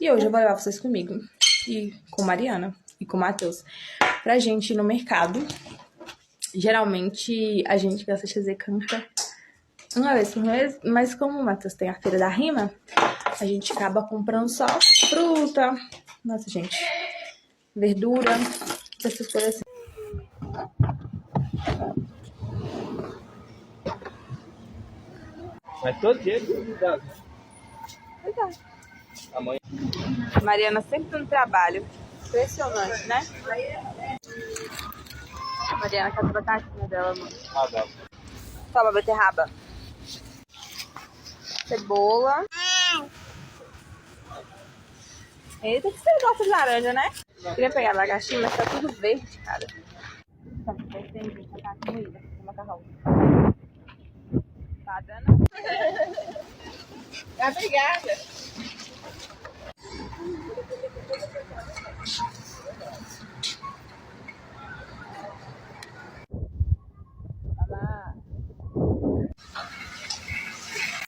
E hoje eu vou levar vocês comigo, e com Mariana e com o Matheus, pra gente ir no mercado. Geralmente a gente gosta de fazer canta uma vez por mês, mas como o Matheus tem a feira da rima, a gente acaba comprando só fruta, nossa gente, verdura, essas coisas assim. Mas todo dia cuidado. Verdade. Amanhã. Mariana sempre no trabalho. Impressionante, né? Mariana quer botar a batatinha dela, mano. Ah, dá. Toma, beterraba. Cebola. Eita, que você gosta de laranja, né? Queria pegar abacaxi, mas tá tudo verde, cara. Tá, tem batata moída com macarrão. Tá dando? Obrigada.